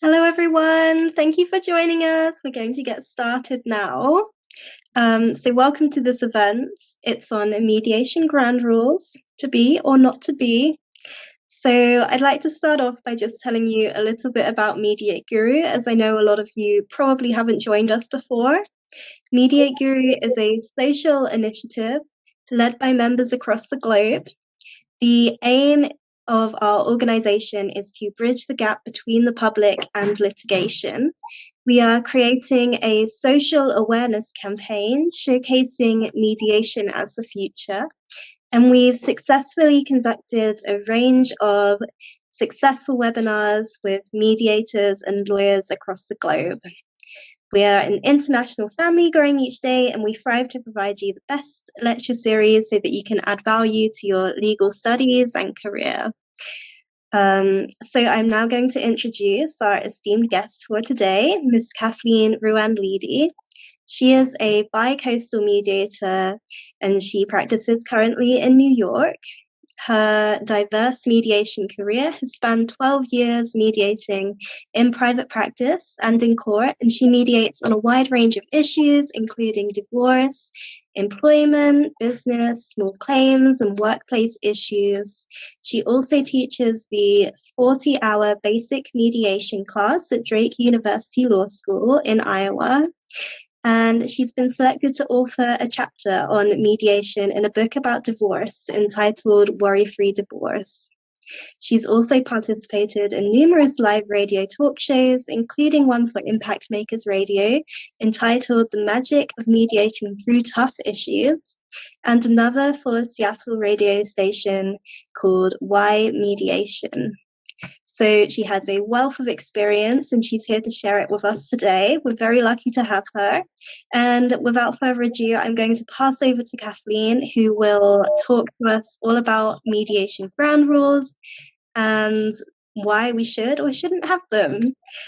Hello, everyone. Thank you for joining us. We're going to get started now. Welcome to this event. It's on mediation ground rules, to be or not to be. So I'd like to start off by just telling you a little bit about Mediate Guru, as I know a lot of you probably haven't joined us before. Mediate Guru is a social initiative led by members across the globe. The aim of our organization is to bridge the gap between the public and litigation. We are creating a social awareness campaign showcasing mediation as the future. And we've successfully conducted a range of successful webinars with mediators and lawyers across the globe. We are an international family growing each day, and we strive to provide you the best lecture series so that you can add value to your legal studies and career. So I'm now going to introduce our esteemed guest for today, Ms. Kathleen Ruan-Leedy. She is a bi-coastal mediator, and she practices currently in New York. Her diverse mediation career has spanned 12 years mediating in private practice and in court, and she mediates on a wide range of issues, including divorce, employment, business, small claims, and workplace issues. She also teaches the 40-hour basic mediation class at Drake University Law School in Iowa. And she's been selected to author a chapter on mediation in a book about divorce entitled Worry-Free Divorce. She's also participated in numerous live radio talk shows, including one for Impact Makers Radio entitled The Magic of Mediating Through Tough Issues, and another for a Seattle radio station called Why Mediation. So she has a wealth of experience and she's here to share it with us today. We're very lucky to have her. And without further ado, I'm going to pass over to Kathleen, who will talk to us all about mediation ground rules and why we should or shouldn't have them.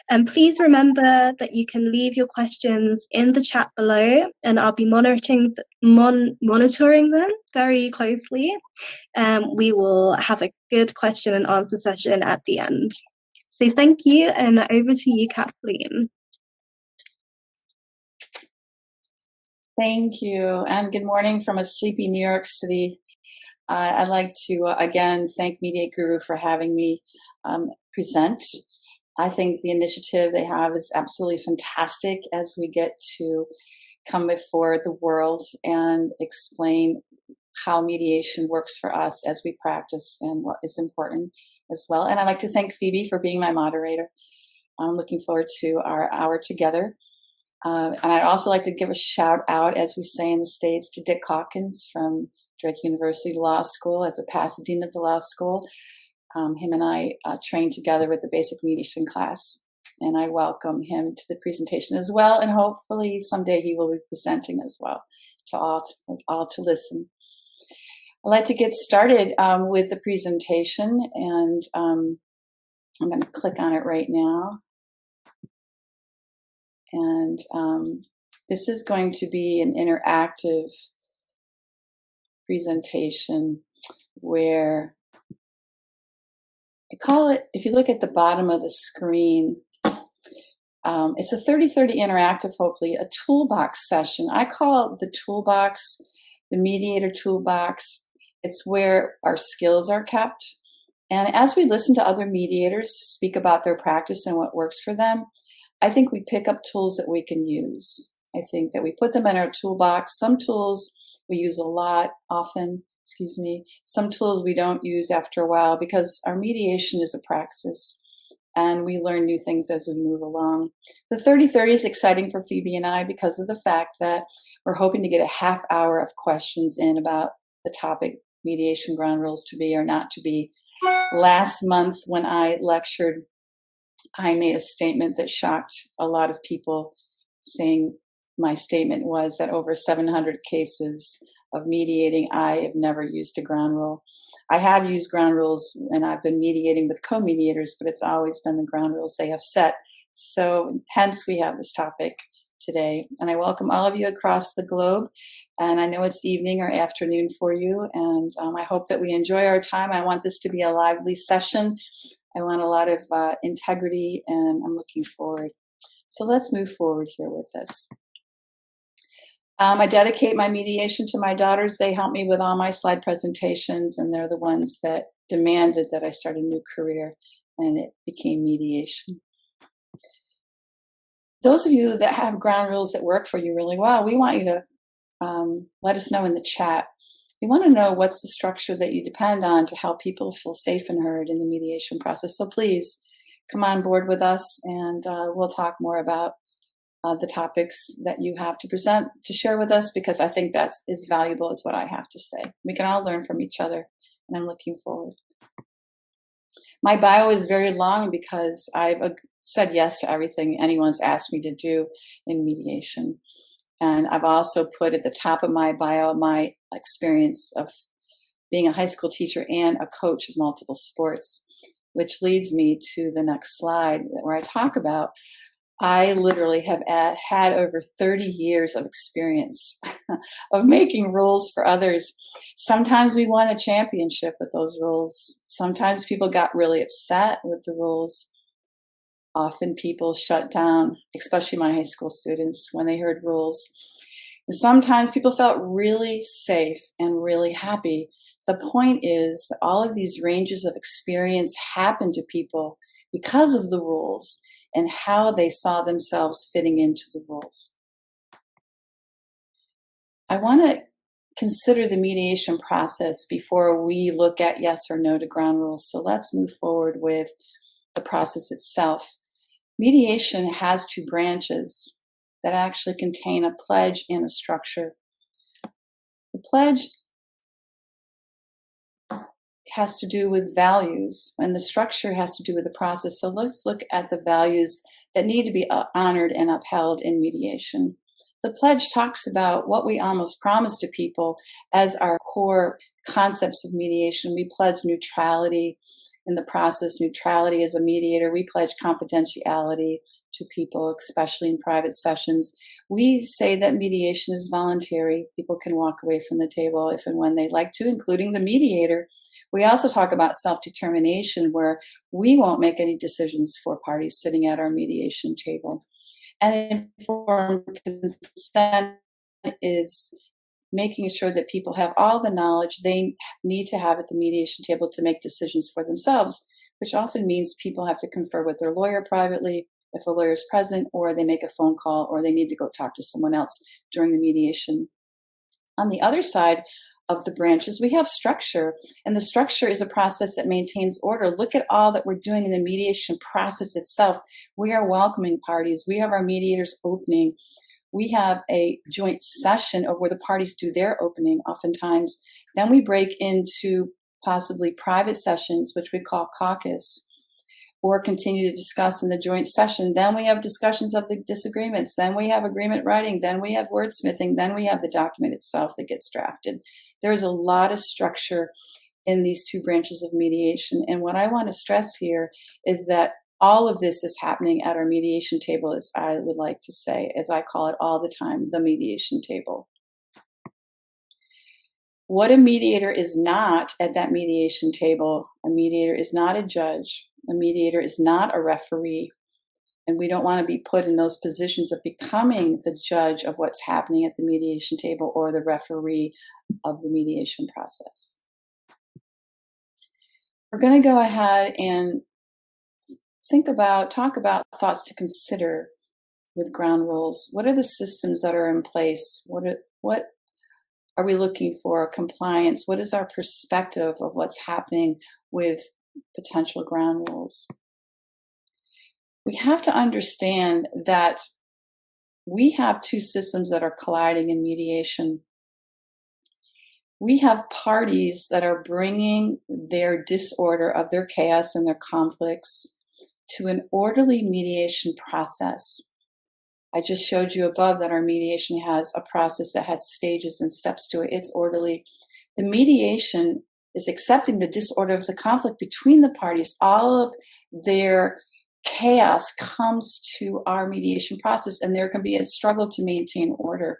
And please remember that you can leave your questions in the chat below, and I'll be monitoring them very closely. We will have a good question and answer session at the end. So thank you, and over to you, Kathleen. Thank you, and good morning from a sleepy New York City. I'd like to again thank Mediate Guru for having me present. I think the initiative they have is absolutely fantastic as we get to come before the world and explain how mediation works for us as we practice and what is important as well. And I'd like to thank Phoebe for being my moderator. I'm looking forward to our hour together. And I'd also like to give a shout out, as we say in the States, to Dick Hawkins from Drake University Law School as a past dean of the law school. Him and I trained together with the basic mediation class, and I welcome him to the presentation as well. And hopefully someday he will be presenting as well to all to listen. I'd like to get started with the presentation, and I'm going to click on it right now. And this is going to be an interactive presentation where I call it, if you look at the bottom of the screen, it's a 30-30 interactive, hopefully, a toolbox session. I call it the toolbox, the mediator toolbox. It's where our skills are kept. And as we listen to other mediators speak about their practice and what works for them, I think we pick up tools that we can use. I think that we put them in our toolbox. Some tools we use a lot, often, some tools we don't use after a while because our mediation is a practice and we learn new things as we move along. The 30-30 is exciting for Phoebe and I because of the fact that we're hoping to get a half hour of questions in about the topic, mediation ground rules to be or not to be. Last month when I lectured, I made a statement that shocked a lot of people, saying my statement was that over 700 cases of mediating, I have never used a ground rule. I have used ground rules and I've been mediating with co-mediators, but it's always been the ground rules they have set. So hence we have this topic today. And I welcome all of you across the globe. And I know it's evening or afternoon for you. And I hope that we enjoy our time. I want this to be a lively session. I want a lot of integrity, and I'm looking forward. So let's move forward here with this. I dedicate my mediation to my daughters. They help me with all my slide presentations, and they're the ones that demanded that I start a new career, and it became mediation. Those of you that have ground rules that work for you really well, we want you to let us know in the chat. We want to know what's the structure that you depend on to help people feel safe and heard in the mediation process. So please come on board with us, and we'll talk more about the topics that you have to present, to share with us, because I think that's as valuable as what I have to say. We can all learn from each other, and I'm looking forward. My bio is very long because I've said yes to everything anyone's asked me to do in mediation. And I've also put at the top of my bio my experience of being a high school teacher and a coach of multiple sports, which leads me to the next slide where I talk about I literally have had over 30 years of experience of making rules for others. Sometimes we won a championship with those rules. Sometimes people got really upset with the rules. Often people shut down, especially my high school students, when they heard rules. And sometimes people felt really safe and really happy. The point is that all of these ranges of experience happen to people because of the rules and how they saw themselves fitting into the rules. I want to consider the mediation process before we look at yes or no to ground rules. So let's move forward with the process itself. Mediation has two branches that actually contain a pledge and a structure. The pledge has to do with values, and the structure has to do with the process. So let's look at the values that need to be honored and upheld in mediation. The pledge talks about what we almost promise to people as our core concepts of mediation. We pledge neutrality in the process, neutrality as a mediator. We pledge confidentiality to people, especially in private sessions. We say that mediation is voluntary. People can walk away from the table if and when they'd like to, including the mediator. We also talk about self-determination, where we won't make any decisions for parties sitting at our mediation table. And informed consent is making sure that people have all the knowledge they need to have at the mediation table to make decisions for themselves, which often means people have to confer with their lawyer privately if a lawyer is present, or they make a phone call, or they need to go talk to someone else during the mediation. On the other side of the branches, we have structure, and the structure is a process that maintains order. Look at all that we're doing in the mediation process itself. We are welcoming parties. We have our mediators opening. We have a joint session of where the parties do their opening oftentimes. Then we break into possibly private sessions, which we call caucus, or continue to discuss in the joint session. Then we have discussions of the disagreements. Then we have agreement writing. Then we have wordsmithing. Then we have the document itself that gets drafted. There's a lot of structure in these two branches of mediation. And what I want to stress here is that all of this is happening at our mediation table, as I would like to say, as I call it all the time, the mediation table. What a mediator is not at that mediation table, a mediator is not a judge. A mediator is not a referee, and we don't want to be put in those positions of becoming the judge of what's happening at the mediation table or the referee of the mediation process. We're going to go ahead and talk about thoughts to consider with ground rules. What are the systems that are in place? What are we looking for? Compliance? What is our perspective of what's happening with potential ground rules? We have to understand that we have two systems that are colliding in mediation. We have parties that are bringing their disorder of their chaos and their conflicts to an orderly mediation process. I just showed you above that our mediation has a process that has stages and steps to it. It's orderly. The mediation is accepting the disorder of the conflict between the parties, all of their chaos comes to our mediation process, and there can be a struggle to maintain order.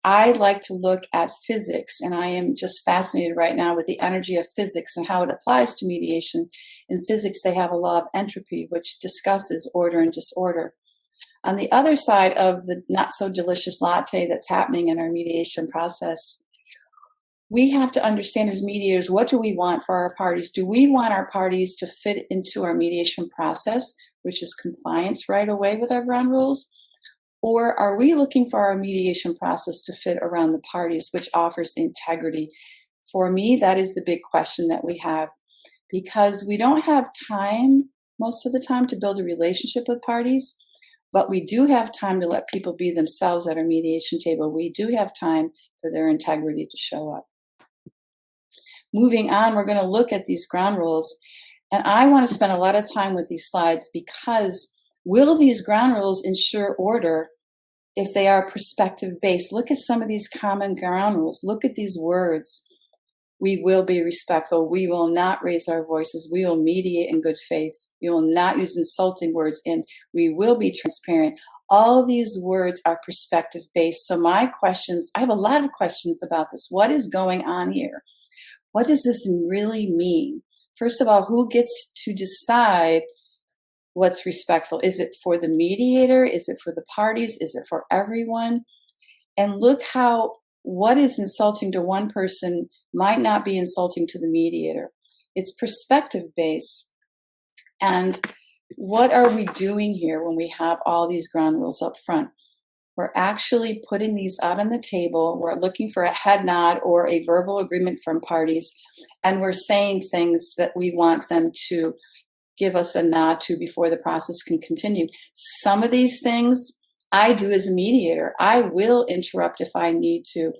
I like to look at physics, and I am just fascinated right now with the energy of physics and how it applies to mediation. In physics, they have a law of entropy, which discusses order and disorder. On the other side of the not so delicious latte that's happening in our mediation process, we have to understand as mediators, what do we want for our parties? Do we want our parties to fit into our mediation process, which is compliance right away with our ground rules? Or are we looking for our mediation process to fit around the parties, which offers integrity? For me, that is the big question that we have, because we don't have time most of the time to build a relationship with parties, but we do have time to let people be themselves at our mediation table. We do have time for their integrity to show up. Moving on, we're going to look at these ground rules, and I want to spend a lot of time with these slides because will these ground rules ensure order if they are perspective-based? Look at some of these common ground rules. Look at these words. We will be respectful. We will not raise our voices. We will mediate in good faith. We will not use insulting words, and we will be transparent. All these words are perspective-based. So my questions, I have a lot of questions about this. What is going on here? What does this really mean? First of all, who gets to decide what's respectful? Is it for the mediator? Is it for the parties? Is it for everyone? And look how what is insulting to one person might not be insulting to the mediator. It's perspective-based. And what are we doing here when we have all these ground rules up front? We're actually putting these out on the table. We're looking for a head nod or a verbal agreement from parties. And we're saying things that we want them to give us a nod to before the process can continue. Some of these things I do as a mediator. I will interrupt if I need to.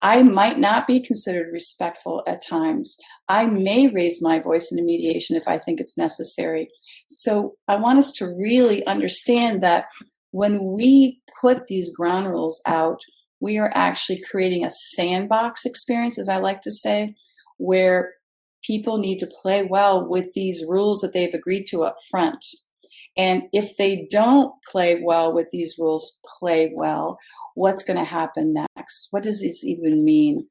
I might not be considered respectful at times. I may raise my voice in a mediation if I think it's necessary. So I want us to really understand that when we put these ground rules out, we are actually creating a sandbox experience, as I like to say, where people need to play well with these rules that they've agreed to up front. And if they don't play well with these rules, what's going to happen next? What does this even mean?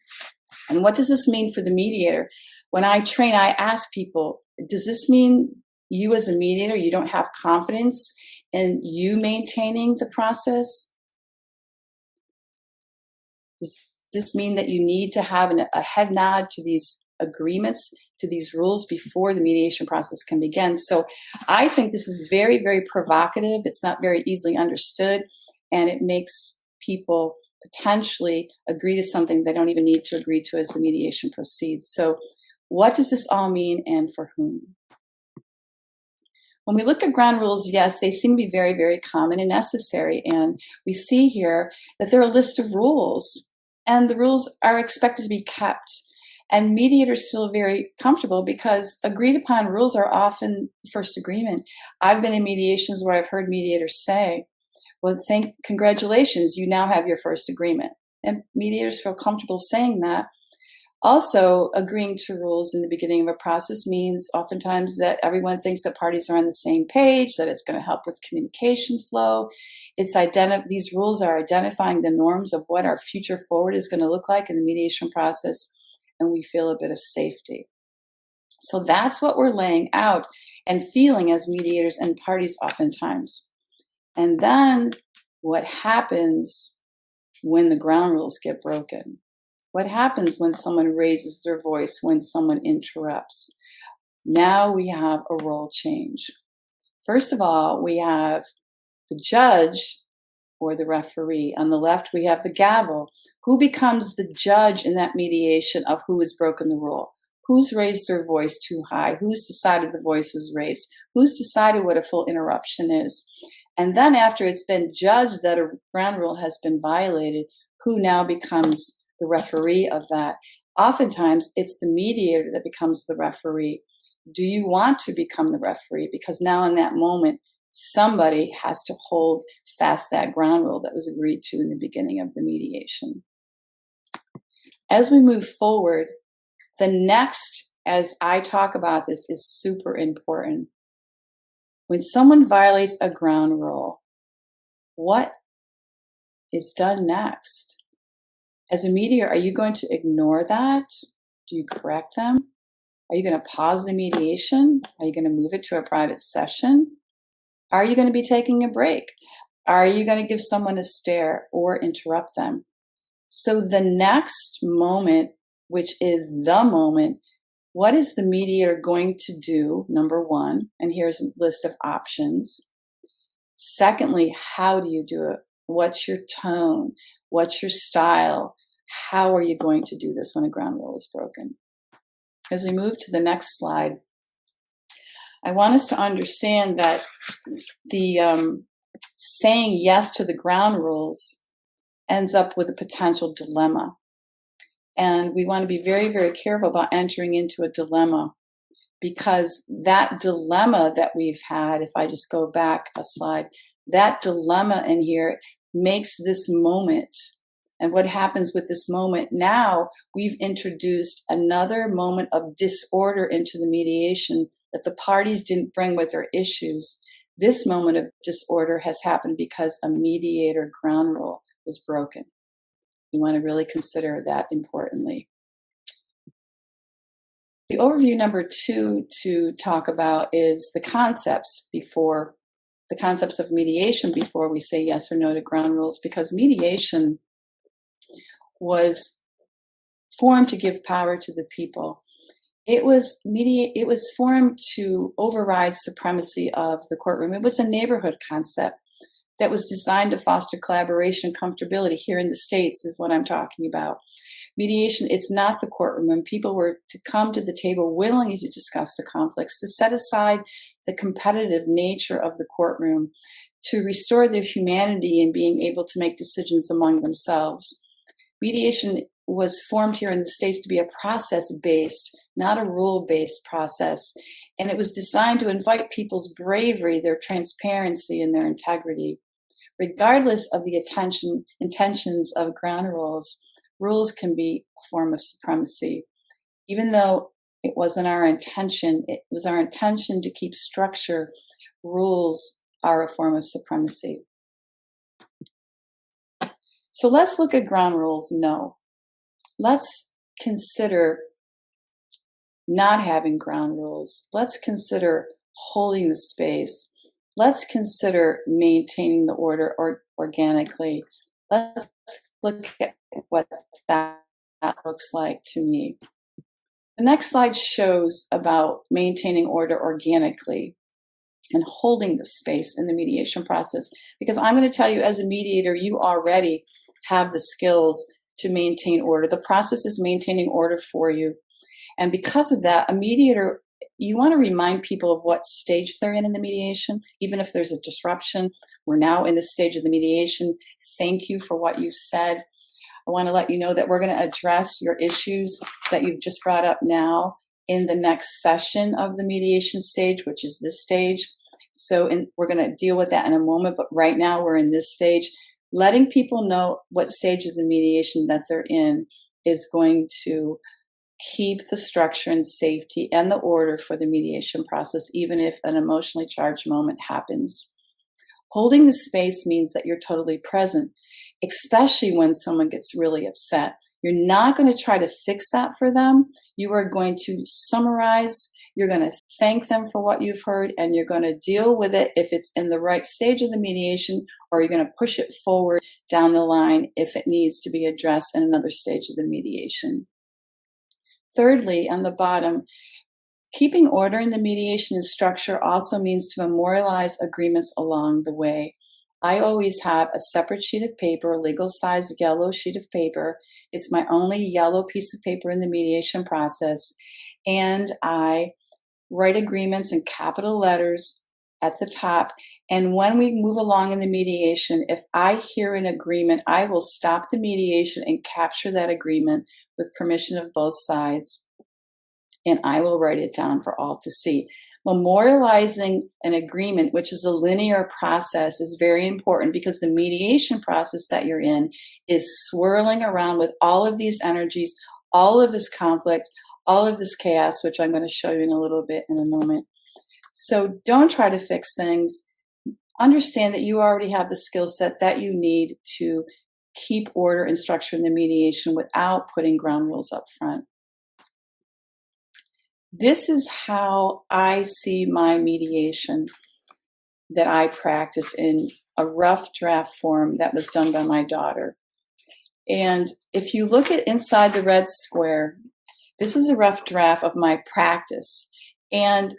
And what does this mean for the mediator? When I train, I ask people, does this mean you as a mediator, you don't have confidence in you maintaining the process? Does this mean that you need to have a head nod to these agreements, to these rules before the mediation process can begin? So I think this is very, very provocative. It's not very easily understood, and it makes people potentially agree to something they don't even need to agree to as the mediation proceeds. So what does this all mean, and for whom? When we look at ground rules, yes, they seem to be very, very common and necessary. And we see here that there are a list of rules, and the rules are expected to be kept. And mediators feel very comfortable because agreed upon rules are often the first agreement. I've been in mediations where I've heard mediators say, well, congratulations, you now have your first agreement. And mediators feel comfortable saying that. Also, agreeing to rules in the beginning of a process means oftentimes that everyone thinks that parties are on the same page, that it's going to help with communication flow. These rules are identifying the norms of what our future forward is going to look like in the mediation process, and we feel a bit of safety. So that's what we're laying out and feeling as mediators and parties oftentimes. And then what happens when the ground rules get broken? What happens when someone raises their voice, when someone interrupts? Now we have a role change. First of all, we have the judge or the referee. On the left, we have the gavel. Who becomes the judge in that mediation of who has broken the rule? Who's raised their voice too high? Who's decided the voice was raised? Who's decided what a full interruption is? And then after it's been judged that a ground rule has been violated, who now becomes the referee of that? Oftentimes, it's the mediator that becomes the referee. Do you want to become the referee? Because now in that moment, somebody has to hold fast that ground rule that was agreed to in the beginning of the mediation. As we move forward, the next, as I talk about this, is super important. When someone violates a ground rule, what is done next? As a mediator, are you going to ignore that? Do you correct them? Are you going to pause the mediation? Are you going to move it to a private session? Are you going to be taking a break? Are you going to give someone a stare or interrupt them? So the next moment, which is the moment, what is the mediator going to do? Number one, and here's a list of options. Secondly, how do you do it? What's your tone? What's your style? How are you going to do this when a ground rule is broken? As we move to the next slide, I want us to understand that the saying yes to the ground rules ends up with a potential dilemma. And we want to be very, very careful about entering into a dilemma, because that dilemma that we've had, if I just go back a slide, that dilemma in here makes this moment. And what happens with this moment now, we've introduced another moment of disorder into the mediation that the parties didn't bring with their issues. This moment of disorder has happened because a mediator ground rule was broken. You want to really consider that importantly. The overview number 2 to talk about is the concepts of mediation before we say yes or no to ground rules, because mediation was formed to give power to the people. It was formed to override supremacy of the courtroom. It was a neighborhood concept that was designed to foster collaboration and comfortability. Here in the States is what I'm talking about. Mediation, it's not the courtroom. When people were to come to the table willingly to discuss the conflicts, to set aside the competitive nature of the courtroom, to restore their humanity in being able to make decisions among themselves. Mediation was formed here in the States to be a process-based, not a rule-based process. And it was designed to invite people's bravery, their transparency, and their integrity. Regardless of the intentions of ground rules, rules can be a form of supremacy. Even though it wasn't our intention, it was our intention to keep structure. Rules are a form of supremacy. So let's look at ground rules. No. Let's consider not having ground rules. Let's consider holding the space. Let's consider maintaining the order organically. Let's look at what that looks like to me. The next slide shows about maintaining order organically and holding the space in the mediation process, because I'm going to tell you, as a mediator, you already have the skills to maintain order. The process is maintaining order for you. And because of that, a mediator, you want to remind people of what stage they're in the mediation, even if there's a disruption. We're now in this stage of the mediation. Thank you for what you've said. I want to let you know that we're going to address your issues that you've just brought up now in the next session of the mediation stage, which is this stage. So we're going to deal with that in a moment, but right now we're in this stage. Letting people know what stage of the mediation that they're in is going to keep the structure and safety and the order for the mediation process, even if an emotionally charged moment happens. Holding the space means that you're totally present, especially when someone gets really upset. You're not going to try to fix that for them. You are going to summarize. You're going to thank them for what you've heard, and you're going to deal with it if it's in the right stage of the mediation, or you're going to push it forward down the line if it needs to be addressed in another stage of the mediation. Thirdly, on the bottom, keeping order in the mediation and structure also means to memorialize agreements along the way. I always have a separate sheet of paper, a legal size yellow sheet of paper. It's my only yellow piece of paper in the mediation process. And I write agreements in capital letters at the top. And when we move along in the mediation, if I hear an agreement, I will stop the mediation and capture that agreement with permission of both sides. And I will write it down for all to see. Memorializing an agreement, which is a linear process, is very important, because the mediation process that you're in is swirling around with all of these energies, all of this conflict, all of this chaos, which I'm going to show you in a little bit in a moment. So don't try to fix things. Understand that you already have the skill set that you need to keep order and structure in the mediation without putting ground rules up front. This is how I see my mediation that I practice in a rough draft form that was done by my daughter. And if you look at inside the red square, this is a rough draft of my practice. And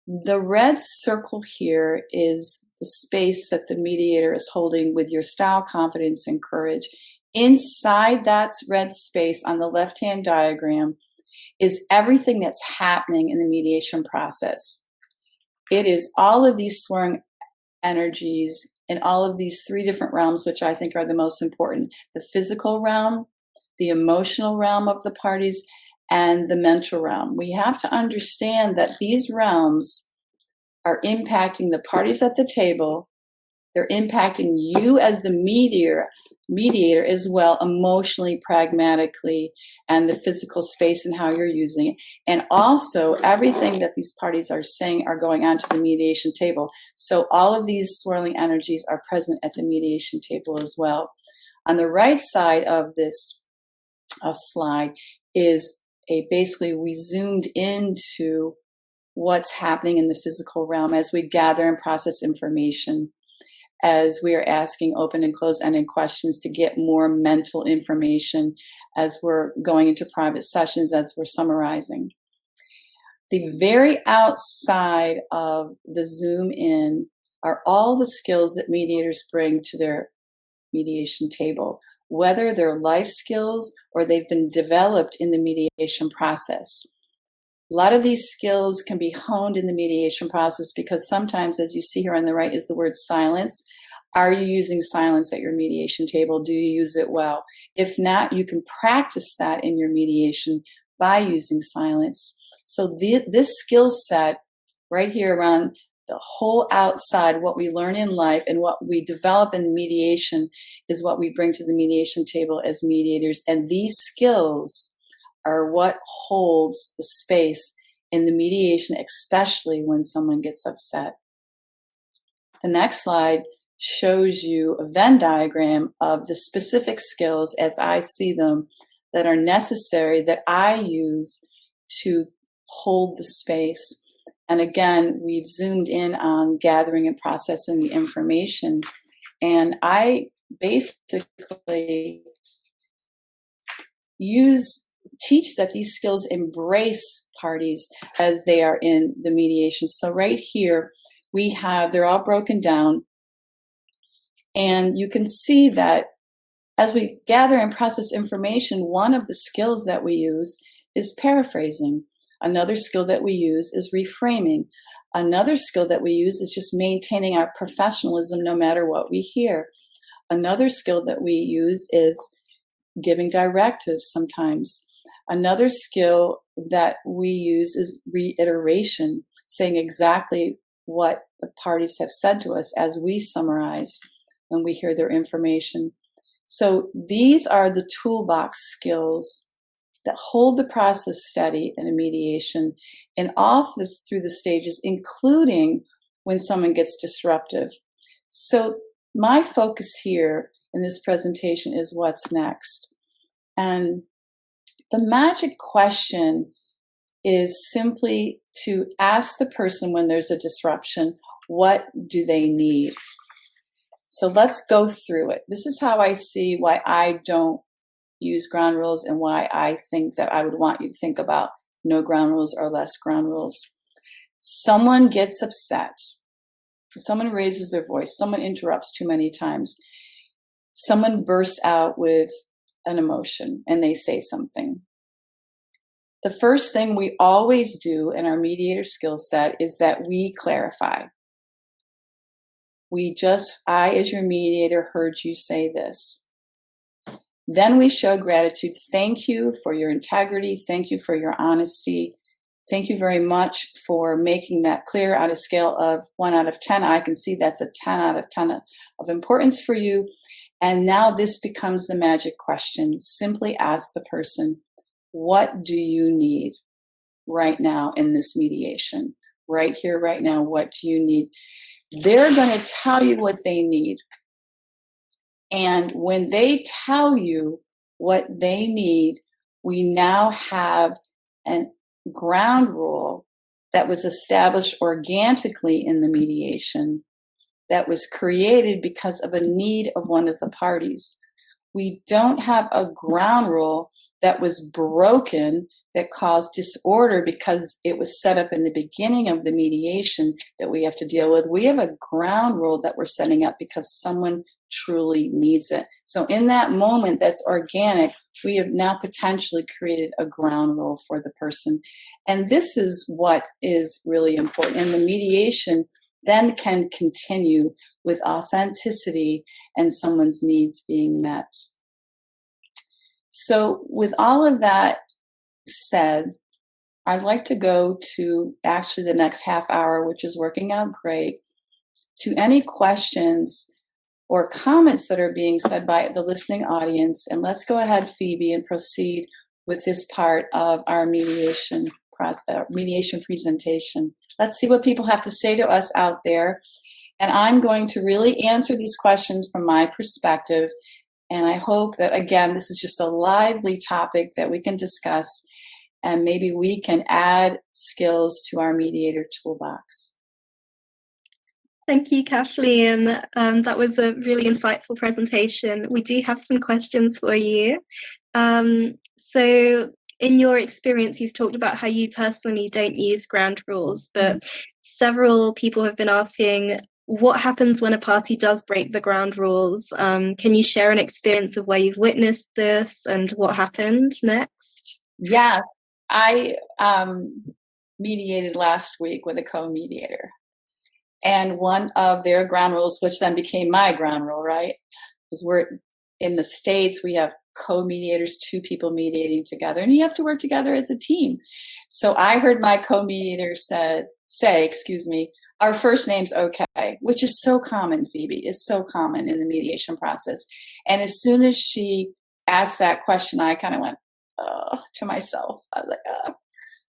the red circle here is the space that the mediator is holding with your style, confidence, and courage. Inside that red space on the left-hand diagram is everything that's happening in the mediation process. It is all of these swirling energies in all of these three different realms, which I think are the most important: the physical realm, the emotional realm of the parties, and the mental realm. We have to understand that these realms are impacting the parties at the table. They're impacting you as the mediator as well, emotionally, pragmatically, and the physical space and how you're using it. And also everything that these parties are saying are going onto the mediation table. So all of these swirling energies are present at the mediation table as well. On the right side of this slide is basically we zoomed into what's happening in the physical realm as we gather and process information, as we are asking open and closed-ended questions to get more mental information as we're going into private sessions, as we're summarizing. The very outside of the zoom in are all the skills that mediators bring to their mediation table, whether they're life skills or they've been developed in the mediation process. A lot of these skills can be honed in the mediation process because sometimes, as you see here on the right, is the word silence. Are you using silence at your mediation table? Do you use it well? If not, you can practice that in your mediation by using silence. So this skill set right here around the whole outside, what we learn in life and what we develop in mediation is what we bring to the mediation table as mediators. And these skills are what holds the space in the mediation, especially when someone gets upset. The next slide shows you a Venn diagram of the specific skills as I see them that are necessary that I use to hold the space. And again, we've zoomed in on gathering and processing the information. And I basically teach that these skills embrace parties as they are in the mediation. So right here, they're all broken down. And you can see that as we gather and process information, one of the skills that we use is paraphrasing. Another skill that we use is reframing. Another skill that we use is just maintaining our professionalism no matter what we hear. Another skill that we use is giving directives sometimes. Another skill that we use is reiteration, saying exactly what the parties have said to us as we summarize when we hear their information. So these are the toolbox skills that hold the process steady in a mediation and through the stages, including when someone gets disruptive. So my focus here in this presentation is what's next. And the magic question is simply to ask the person when there's a disruption, what do they need? So let's go through it. This is how I see why I don't use ground rules and why I think that I would want you to think about no ground rules or less ground rules. Someone gets upset. Someone raises their voice. Someone interrupts too many times. Someone bursts out with an emotion and they say something. The first thing we always do in our mediator skill set is that we clarify. I, as your mediator, heard you say this. Then we show gratitude. Thank you for your integrity. Thank you for your honesty. Thank you very much for making that clear. On a scale of 1 out of 10, I can see that's a 10 out of 10 of importance for you. And now this becomes the magic question. Simply ask the person, what do you need right now in this mediation? right here, right now. What do you need? They're going to tell you what they need. And when they tell you what they need, we now have a ground rule that was established organically in the mediation, that was created because of a need of one of the parties. We don't have a ground rule that was broken, that caused disorder because it was set up in the beginning of the mediation that we have to deal with. We have a ground rule that we're setting up because someone truly needs it. So in that moment that's organic, we have now potentially created a ground rule for the person. And this is what is really important. And the mediation then can continue with authenticity and someone's needs being met. So with all of that said, I'd like to go to actually the next half hour, which is working out great, to any questions or comments that are being said by the listening audience. And let's go ahead, Phoebe, and proceed with this part of our mediation presentation. Let's see what people have to say to us out there. And I'm going to really answer these questions from my perspective. And I hope that, again, this is just a lively topic that we can discuss, and maybe we can add skills to our mediator toolbox. Thank you, Kathleen. That was a really insightful presentation. We do have some questions for you. So in your experience, you've talked about how you personally don't use ground rules, but several people have been asking, what happens when a party does break the ground rules? Can you share an experience of where you've witnessed this and what happened next? Yeah, I mediated last week with a co-mediator. And one of their ground rules, which then became my ground rule, right? Because we're in the States, we have co-mediators, two people mediating together, and you have to work together as a team. So I heard my co-mediator say, our first name's okay, which is so common, Phoebe, is so common in the mediation process. And as soon as she asked that question, I kind of went, to myself. I was like,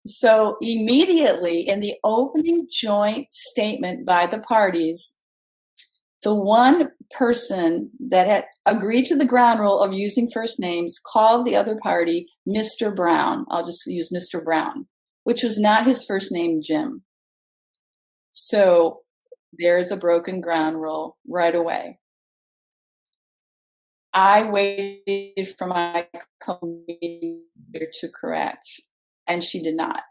So immediately in the opening joint statement by the parties, the one person that had agreed to the ground rule of using first names called the other party Mr. Brown. I'll just use Mr. Brown, which was not his first name, Jim. So there's a broken ground rule right away. I waited for my co-mediator to correct, and she did not.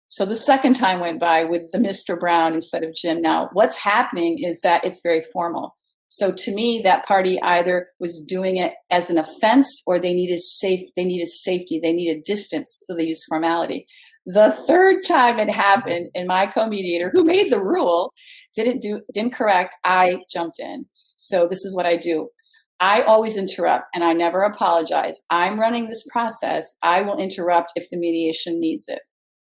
So the second time went by with the Mr. Brown instead of Jim. Now, what's happening is that it's very formal. So to me, that party either was doing it as an offense or they needed safety, they needed distance, so they used formality. The third time it happened, and my co-mediator, who made the rule, didn't correct, I jumped in. So this is what I do. I always interrupt, and I never apologize. I'm running this process. I will interrupt if the mediation needs it,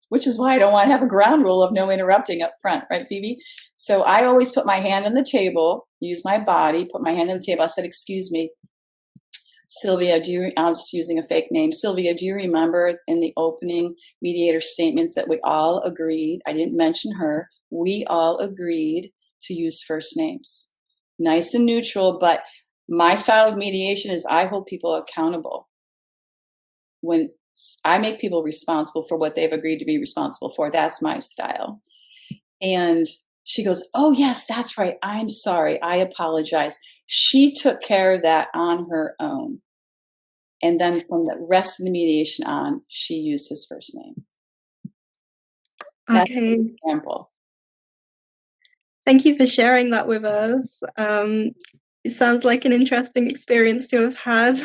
which is why I don't want to have a ground rule of no interrupting up front, right, Phoebe? So I always put my hand on the table, use my body, put my hand on the table. I said, excuse me, Sylvia, I'm just using a fake name. Sylvia, do you remember in the opening mediator statements that we all agreed, I didn't mention her, we all agreed to use first names. Nice and neutral, but my style of mediation is I hold people accountable. When I make people responsible for what they've agreed to be responsible for, that's my style. And she goes, oh, yes, that's right. I'm sorry. I apologize. She took care of that on her own. And then from the rest of the mediation on, she used his first name. That's Okay. an example. Thank you for sharing that with us. It sounds like an interesting experience to have had.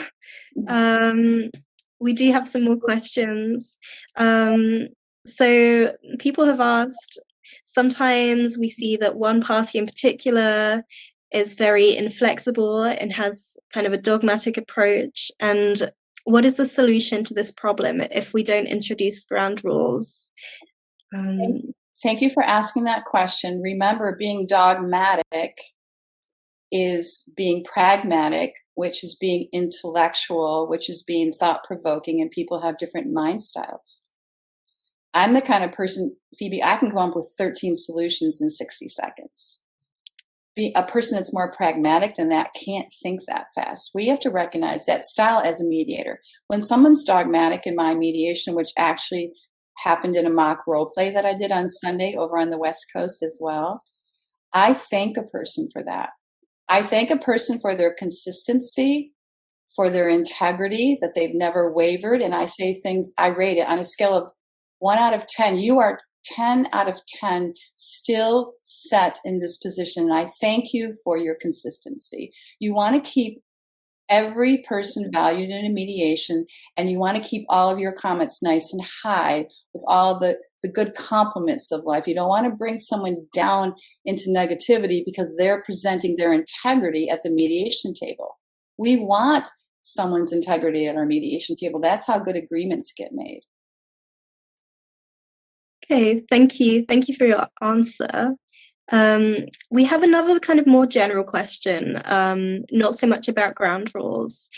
We do have some more questions. So people have asked, sometimes we see that one party in particular is very inflexible and has kind of a dogmatic approach. And what is the solution to this problem if we don't introduce ground rules? Thank you for asking that question. Remember, being dogmatic is being pragmatic, which is being intellectual, which is being thought-provoking, and people have different mind styles. I'm the kind of person, Phoebe, I can come up with 13 solutions in 60 seconds. Be a person that's more pragmatic than that can't think that fast. We have to recognize that style as a mediator. When someone's dogmatic in my mediation, which actually happened in a mock role play that I did on Sunday over on the West Coast as well, I thank a person for that. I thank a person for their consistency, for their integrity, that they've never wavered. And I say things, I rate it on a scale of 1 out of 10. You are 10 out of 10 still set in this position. And I thank you for your consistency. You want to keep every person valued in a mediation, and you want to keep all of your comments nice and high with all the good compliments of life. You don't want to bring someone down into negativity because they're presenting their integrity at the mediation table. We want someone's integrity at our mediation table. That's how good agreements get made. Okay, thank you. Thank you for your answer. We have another kind of more general question, not so much about ground rules.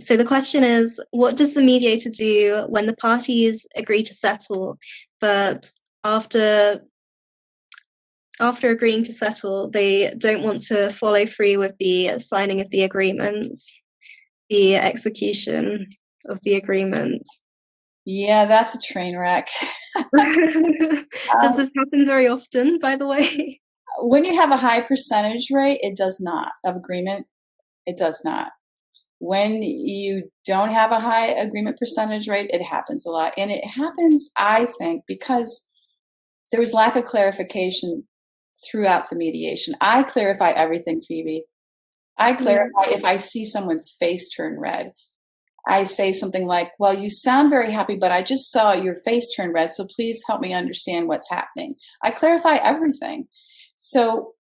So the question is, what does the mediator do when the parties agree to settle, but after agreeing to settle, they don't want to follow through with the signing of the agreement, the execution of the agreement? Yeah, that's a train wreck. Does this happen very often, by the way? When you have a high percentage rate, it does not, of agreement, it does not. When you don't have a high agreement percentage rate, it happens a lot. And it happens, I think, because there was lack of clarification throughout the mediation. I clarify everything, Phoebe. I clarify if I see someone's face turn red. I say something like, well, you sound very happy, but I just saw your face turn red, so please help me understand what's happening. I clarify everything. So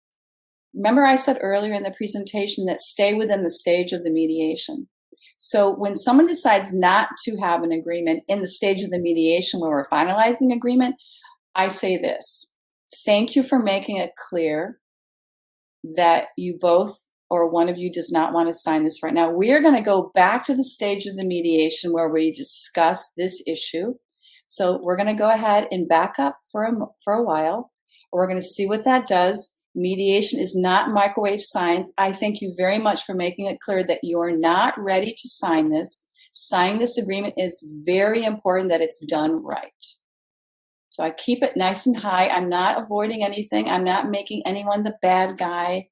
remember I said earlier in the presentation that stay within the stage of the mediation. So when someone decides not to have an agreement in the stage of the mediation where we're finalizing agreement, I say this: thank you for making it clear that you both or one of you does not want to sign this right now. We are going to go back to the stage of the mediation where we discuss this issue. So we're going to go ahead and back up for a while. We're going to see what that does. Mediation is not microwave science. I thank you very much for making it clear that you're not ready to sign this. Signing this agreement is very important that it's done right. So I keep it nice and high. I'm not avoiding anything. I'm not making anyone the bad guy.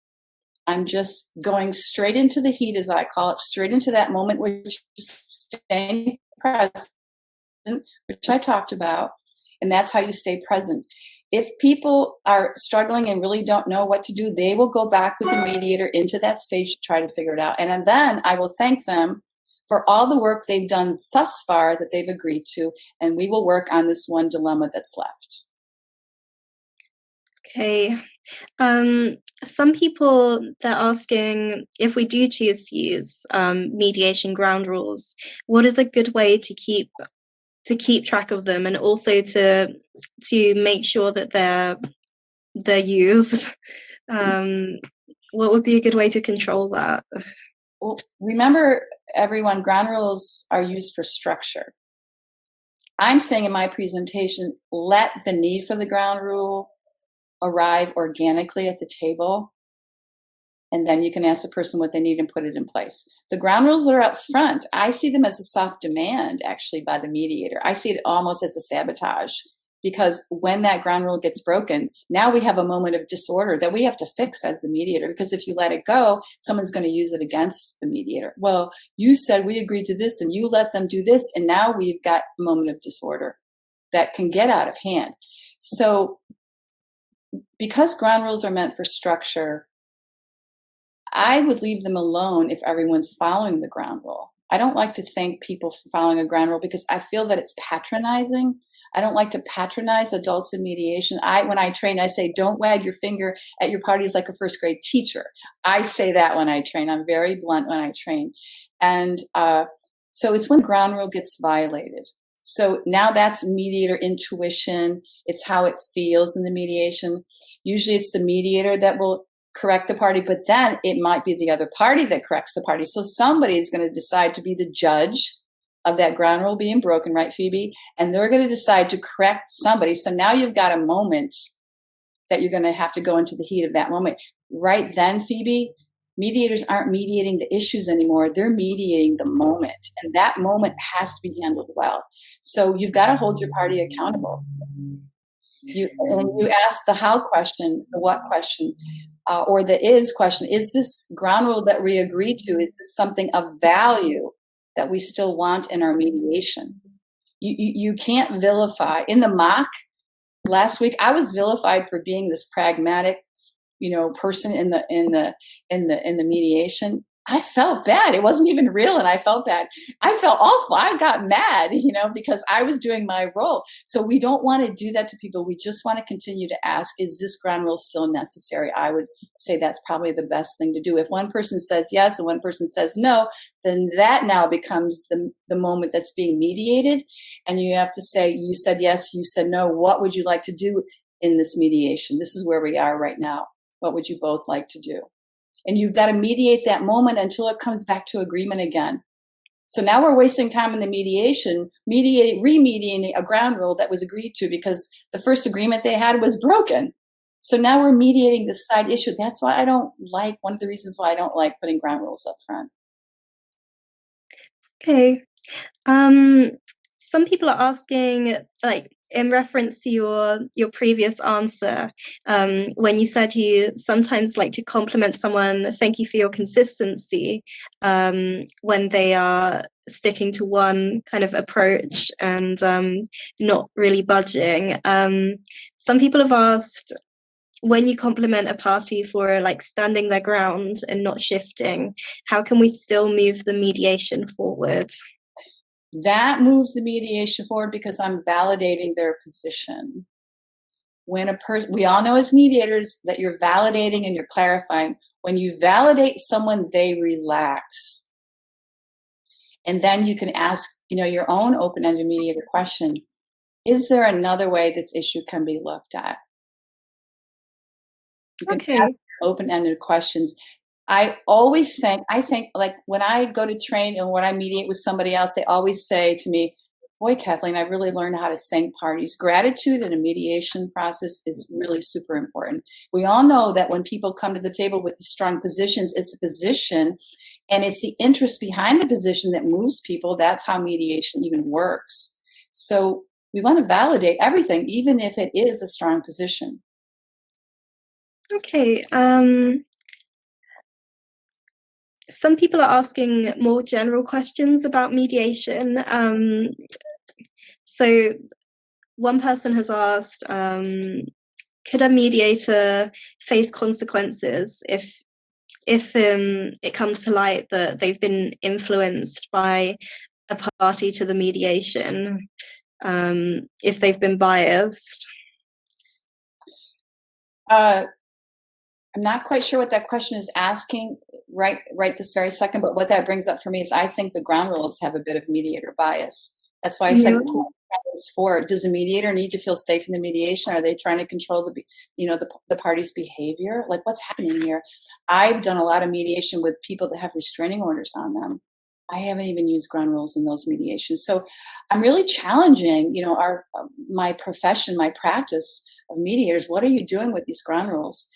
I'm just going straight into the heat, as I call it, straight into that moment, which is staying present, which I talked about, and that's how you stay present. If people are struggling and really don't know what to do, they will go back with the mediator into that stage to try to figure it out. And then I will thank them for all the work they've done thus far that they've agreed to, and we will work on this one dilemma that's left. Okay. Some people, they're asking, if we do choose to use mediation ground rules, what is a good way to keep track of them, and also to make sure that they're used? What would be a good way to control that? Well, remember, everyone, ground rules are used for structure. I'm saying in my presentation, let the need for the ground rule arrive organically at the table, and then you can ask the person what they need and put it in place. The ground rules that are up front, I see them as a soft demand, actually, by the mediator. I see it almost as a sabotage, because when that ground rule gets broken, now we have a moment of disorder that we have to fix as the mediator, because if you let it go, someone's going to use it against the mediator. Well, you said we agreed to this and you let them do this, and now we've got a moment of disorder that can get out of hand. So because ground rules are meant for structure, I would leave them alone if everyone's following the ground rule. I don't like to thank people for following a ground rule because I feel that it's patronizing. I don't like to patronize adults in mediation. When I train, I say, don't wag your finger at your parties like a first grade teacher. I say that when I train. I'm very blunt when I train. And so it's when ground rule gets violated. So now that's mediator intuition. It's how it feels in the mediation. Usually it's the mediator that will correct the party, but then it might be the other party that corrects the party. So somebody is going to decide to be the judge of that ground rule being broken, right, Phoebe? And they're going to decide to correct somebody. So now you've got a moment that you're going to have to go into the heat of that moment. Right then, Phoebe, mediators aren't mediating the issues anymore. They're mediating the moment. And that moment has to be handled well. So you've got to hold your party accountable. When you ask the how question, the what question, or the is question, is this ground rule that we agreed to, is this something of value that we still want in our mediation? You can't vilify. In the mock last week, I was vilified for being this pragmatic, person in the mediation. I felt bad. It wasn't even real, and I felt bad. I felt awful. I got mad, because I was doing my role. So we don't want to do that to people. We just want to continue to ask, is this ground rule still necessary? I would say that's probably the best thing to do. If one person says yes and one person says no, then that now becomes the moment that's being mediated. And you have to say, you said yes, you said no. What would you like to do in this mediation? This is where we are right now. What would you both like to do? And you've got to mediate that moment until it comes back to agreement again. So now we're wasting time in the mediation, remediating a ground rule that was agreed to because the first agreement they had was broken. So now we're mediating this side issue. That's why one of the reasons why I don't like putting ground rules up front. Okay. Some people are asking, in reference to your previous answer, when you said you sometimes like to compliment someone, thank you for your consistency, when they are sticking to one kind of approach and not really budging. Some people have asked, when you compliment a party for standing their ground and not shifting, how can we still move the mediation forward? That moves the mediation forward because I'm validating their position. When we all know as mediators that you're validating and you're clarifying. When you validate someone, they relax. And then you can ask, your own open-ended mediator question. Is there another way this issue can be looked at? You can ask open-ended questions. I think when I go to train and when I mediate with somebody else, they always say to me, boy, Kathleen, I really learned how to thank parties. Gratitude in a mediation process is really super important. We all know that when people come to the table with strong positions, it's a position and it's the interest behind the position that moves people. That's how mediation even works. So we want to validate everything, even if it is a strong position. Okay. Some people are asking more general questions about mediation. So one person has asked, could a mediator face consequences if it comes to light that they've been influenced by a party to the mediation, if they've been biased? I'm not quite sure what that question is asking right this very second, but what that brings up for me is I think the ground rules have a bit of mediator bias. That's why I said does a mediator need to feel safe in the mediation? Are they trying to control the party's behavior? Like, what's happening here? I've done a lot of mediation with people that have restraining orders on them. I haven't even used ground rules in those mediations. So I'm really challenging, my profession, my practice of mediators. What are you doing with these ground rules?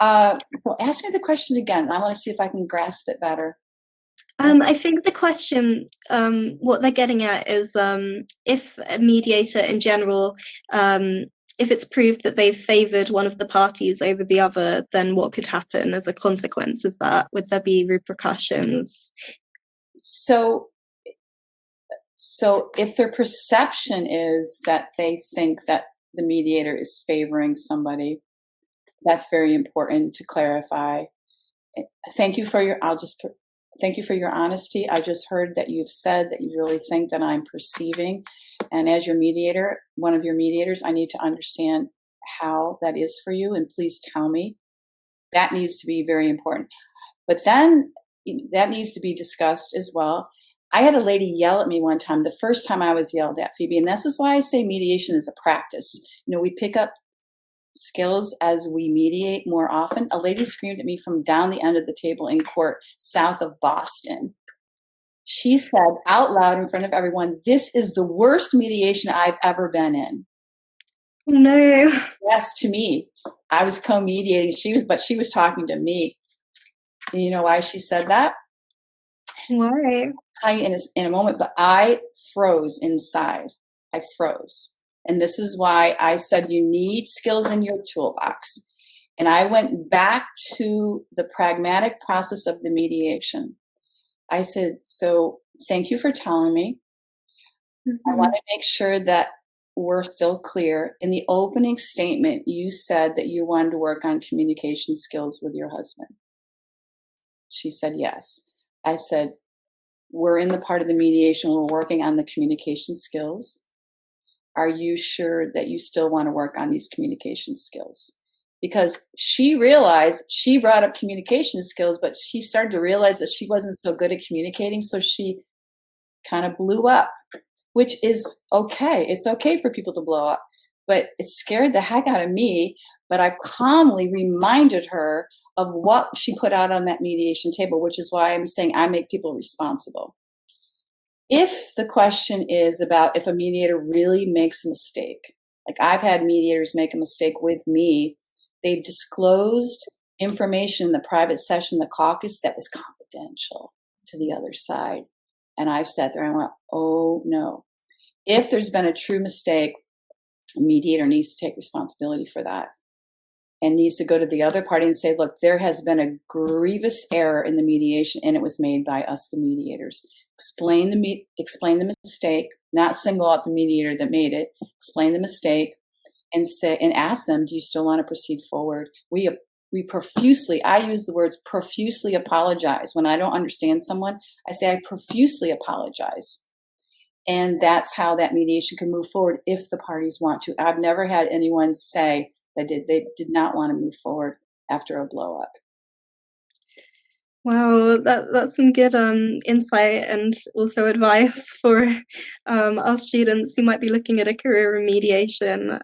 So ask me the question again. I want to see if I can grasp it better. I think the question, what they're getting at is if a mediator in general, if it's proved that they've favoured one of the parties over the other, then what could happen as a consequence of that? Would there be repercussions? So if their perception is that they think that the mediator is favoring somebody, that's very important to clarify. Thank you for your honesty. I just heard that you've said that you really think that I'm perceiving. And as your mediator, one of your mediators, I need to understand how that is for you. And please tell me. That needs to be very important. But then that needs to be discussed as well. I had a lady yell at me one time, the first time I was yelled at, Phoebe. And this is why I say mediation is a practice. We pick up skills as we mediate more often. A lady screamed at me from down the end of the table in court south of Boston. She said out loud in front of everyone, "This is the worst mediation I've ever been in." No. Yes, to me. I was co-mediating. But she was talking to me. And you know why she said that? Why? In a moment, but I froze inside. I froze. And this is why I said you need skills in your toolbox. And I went back to the pragmatic process of the mediation. I said, so thank you for telling me. I want to make sure that we're still clear. In the opening statement, you said that you wanted to work on communication skills with your husband. She said, yes. I said, we're in the part of the mediation, we're working on the communication skills. Are you sure that you still want to work on these communication skills? Because she realized, she brought up communication skills, but she started to realize that she wasn't so good at communicating, so she kind of blew up, which is okay. It's okay for people to blow up, but it scared the heck out of me. But I calmly reminded her of what she put out on that mediation table, which is why I'm saying I make people responsible. If the question is about if a mediator really makes a mistake, like I've had mediators make a mistake with me, they disclosed information in the private session, the caucus, that was confidential to the other side. And I've sat there and went, oh no. If there's been a true mistake, a mediator needs to take responsibility for that and needs to go to the other party and say, look, there has been a grievous error in the mediation and it was made by us, the mediators. Explain the mistake, not single out the mediator that made it, explain the mistake and say, and ask them, do you still want to proceed forward? We profusely, I use the words profusely apologize. When I don't understand someone, I say I profusely apologize. And that's how that mediation can move forward if the parties want to. I've never had anyone say that they did not want to move forward after a blow up. Wow, that's some good insight and also advice for our students who might be looking at a career in mediation.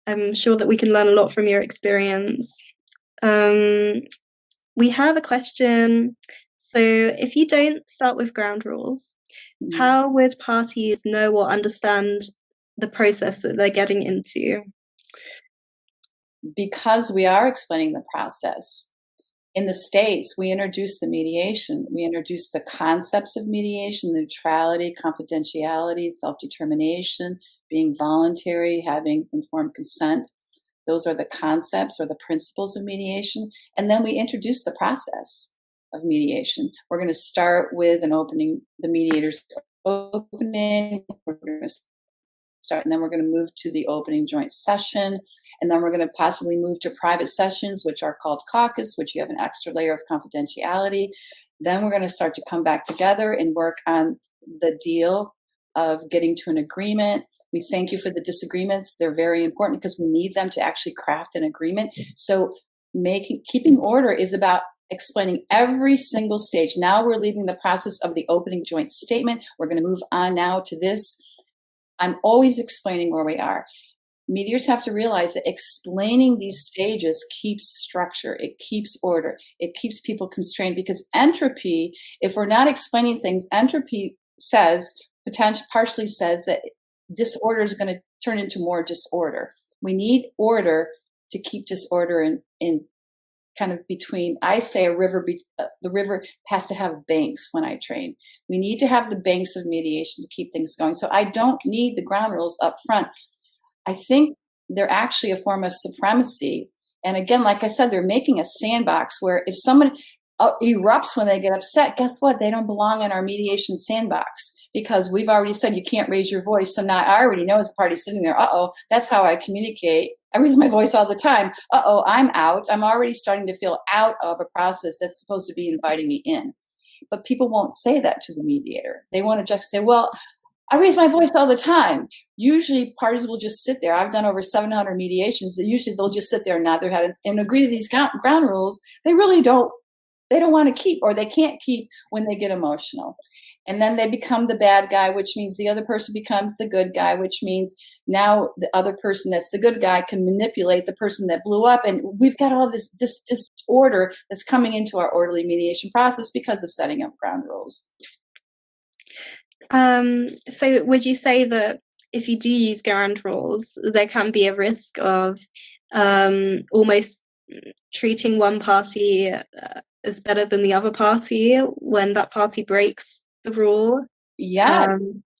I'm sure that we can learn a lot from your experience. We have a question. So if you don't start with ground rules, how would parties know or understand the process that they're getting into? Because we are explaining the process. In the States, we introduced the mediation. We introduced the concepts of mediation, neutrality, confidentiality, self-determination, being voluntary, having informed consent. Those are the concepts or the principles of mediation. And then we introduced the process of mediation. We're going to start with the mediator's opening. We're going to start, and then we're going to move to the opening joint session, and then we're going to possibly move to private sessions, which are called caucus, which you have an extra layer of confidentiality. Then we're going to start to come back together and work on the deal of getting to an agreement. We thank you for the disagreements. They're very important because we need them to actually craft an agreement. So keeping order is about explaining every single stage. Now we're leaving the process of the opening joint statement. We're going to move on now to this. I'm always explaining where we are. Mediators have to realize that explaining these stages keeps structure, it keeps order, it keeps people constrained, because entropy, if we're not explaining things, entropy partially says that disorder is going to turn into more disorder. We need order to keep disorder in kind of between. I say the river has to have banks when I train. We need to have the banks of mediation to keep things going. So I don't need the ground rules up front. I think they're actually a form of supremacy. And again, like I said, they're making a sandbox where if someone erupts when they get upset, guess what? They don't belong in our mediation sandbox, because we've already said you can't raise your voice. So now I already know as a party sitting there, that's how I communicate. I raise my voice all the time. I'm out. I'm already starting to feel out of a process that's supposed to be inviting me in. But people won't say that to the mediator. They want to just say, well, I raise my voice all the time. Usually parties will just sit there. I've done over 700 mediations. Usually they'll just sit there and nod their heads and agree to these ground rules. They really don't they don't want to keep, or they can't keep when they get emotional. And then they become the bad guy, which means the other person becomes the good guy, which means now the other person that's the good guy can manipulate the person that blew up. And we've got all this disorder that's coming into our orderly mediation process because of setting up ground rules. So would you say that if you do use ground rules, there can be a risk of almost treating one party as better than the other party when that party breaks the rule? Yeah.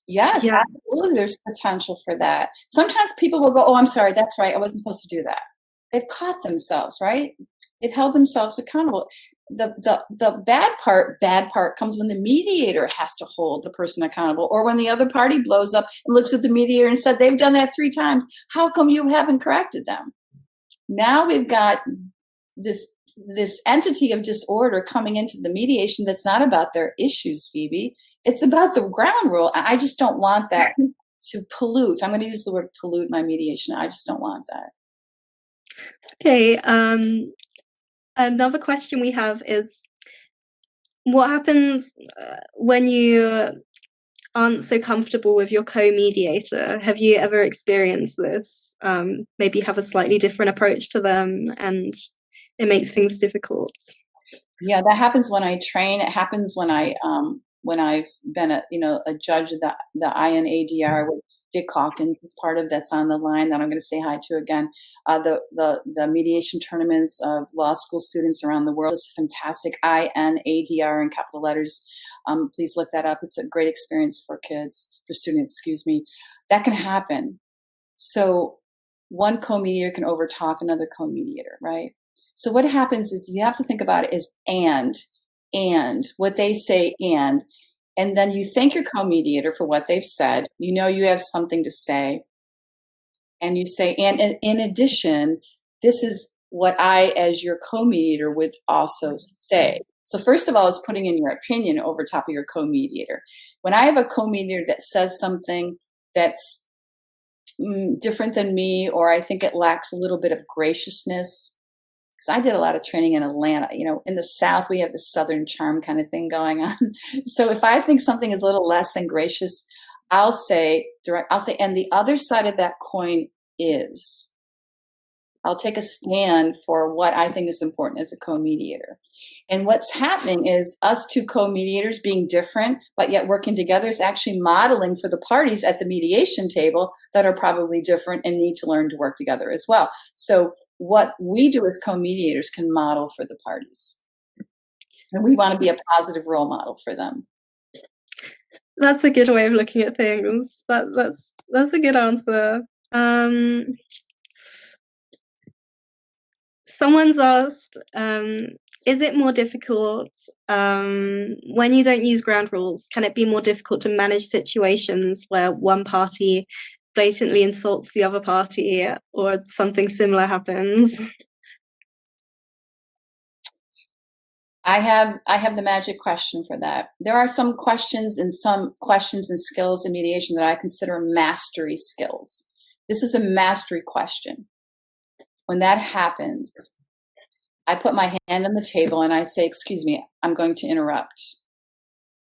Yes, yeah. Absolutely. There's potential for that. Sometimes people will go, oh, I'm sorry. That's right. I wasn't supposed to do that. They've caught themselves, right? They've held themselves accountable. The bad part comes when the mediator has to hold the person accountable, or when the other party blows up and looks at the mediator and said, they've done that 3 times. How come you haven't corrected them? Now we've got this entity of disorder coming into the mediation that's not about their issues, Phoebe. It's about the ground rule. I just don't want that to pollute. I'm going to use the word pollute my mediation. I just don't want that. Okay. Another question we have is, what happens when you aren't so comfortable with your co-mediator? Have you ever experienced this? Maybe have a slightly different approach to them and it makes things difficult. Yeah, that happens when I train. It happens when I've been a judge of the INADR with Dick Hawkins is part of, that's on the line that I'm going to say hi to again. The mediation tournaments of law school students around the world. It's fantastic. INADR in capital letters. Please look that up. It's a great experience for students, excuse me. That can happen. So one co-mediator can overtalk another co-mediator, right? So what happens is you have to think about it as and what they say, and then you thank your co-mediator for what they've said. You know you have something to say, and you say, and in addition, this is what I, as your co-mediator, would also say. So first of all, is putting in your opinion over top of your co-mediator. When I have a co-mediator that says something that's different than me, or I think it lacks a little bit of graciousness, because I did a lot of training in Atlanta. In the South, we have the Southern charm kind of thing going on. So if I think something is a little less than gracious, I'll say, and the other side of that coin is, I'll take a stand for what I think is important as a co-mediator. And what's happening is us two co-mediators being different, but yet working together, is actually modeling for the parties at the mediation table that are probably different and need to learn to work together as well. So what we do as co-mediators can model for the parties. And we want to be a positive role model for them. That's a good way of looking at things. That's a good answer. Someone's asked, is it more difficult when you don't use ground rules? Can it be more difficult to manage situations where one party blatantly insults the other party or something similar happens? I have the magic question for that. There are some questions and skills in mediation that I consider mastery skills. This is a mastery question. When that happens, I put my hand on the table and I say, excuse me, I'm going to interrupt.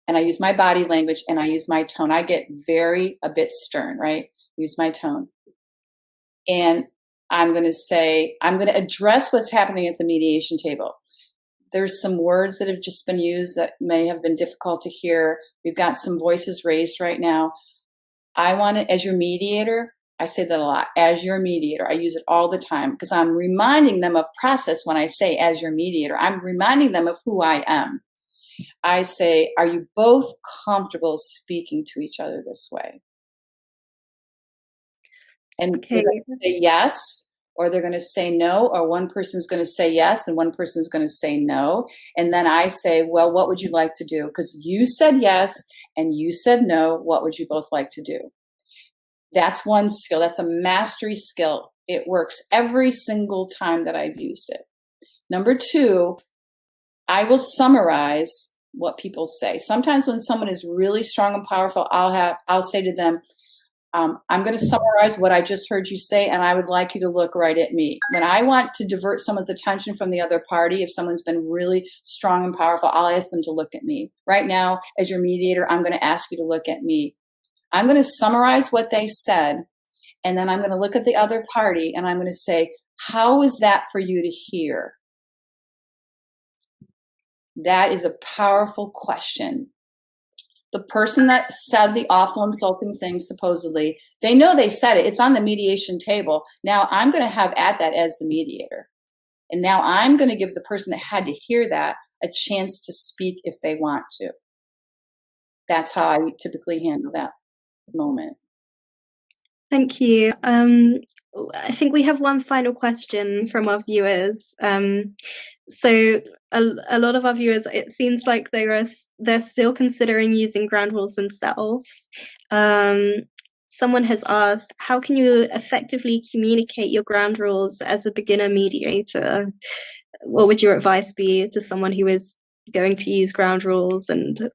And I use my body language and I use my tone. I get a bit stern, right? Use my tone. And I'm going to address what's happening at the mediation table. There's some words that have just been used that may have been difficult to hear. We've got some voices raised right now. I want to, as your mediator, I say that a lot, as your mediator. I use it all the time because I'm reminding them of process when I say as your mediator. I'm reminding them of who I am. I say, are you both comfortable speaking to each other this way? And they're going to say yes, or they're going to say no, or one person's going to say yes and one person's going to say no. And then I say, well, what would you like to do? Because you said yes and you said no. What would you both like to do? That's one skill. That's a mastery skill. It works every single time that I've used it. Number 2, I will summarize what people say. Sometimes when someone is really strong and powerful, I'll say to them, I'm going to summarize what I just heard you say, and I would like you to look right at me. When I want to divert someone's attention from the other party, if someone's been really strong and powerful, I'll ask them to look at me. Right now, as your mediator, I'm going to ask you to look at me. I'm going to summarize what they said, and then I'm going to look at the other party, and I'm going to say, how is that for you to hear? That is a powerful question. The person that said the awful, insulting things, supposedly, they know they said it. It's on the mediation table. Now I'm going to have at that as the mediator. And now I'm going to give the person that had to hear that a chance to speak if they want to. That's how I typically handle that moment. Thank you. I think we have one final question from our viewers. So a lot of our viewers, it seems like they're still considering using ground rules themselves. Someone has asked, how can you effectively communicate your ground rules as a beginner mediator? What would your advice be to someone who is going to use ground rules, and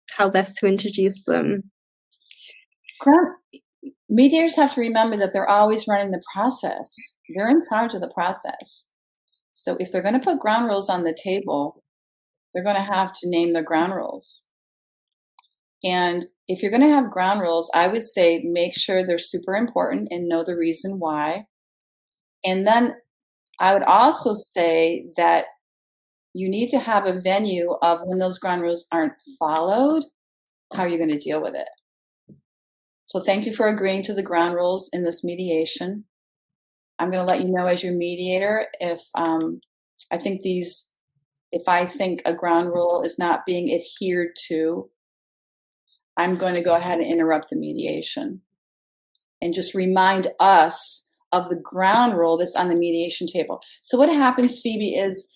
how best to introduce them? Mediators have to remember that they're always running the process. They're in charge of the process. So if they're going to put ground rules on the table, they're going to have to name their ground rules. And if you're going to have ground rules, I would say make sure they're super important and know the reason why. And then I would also say that you need to have a venue of when those ground rules aren't followed, how are you going to deal with it? So thank you for agreeing to the ground rules in this mediation. I'm going to let you know as your mediator if I think a ground rule is not being adhered to, I'm going to go ahead and interrupt the mediation and just remind us of the ground rule that's on the mediation table. So what happens, Phoebe, is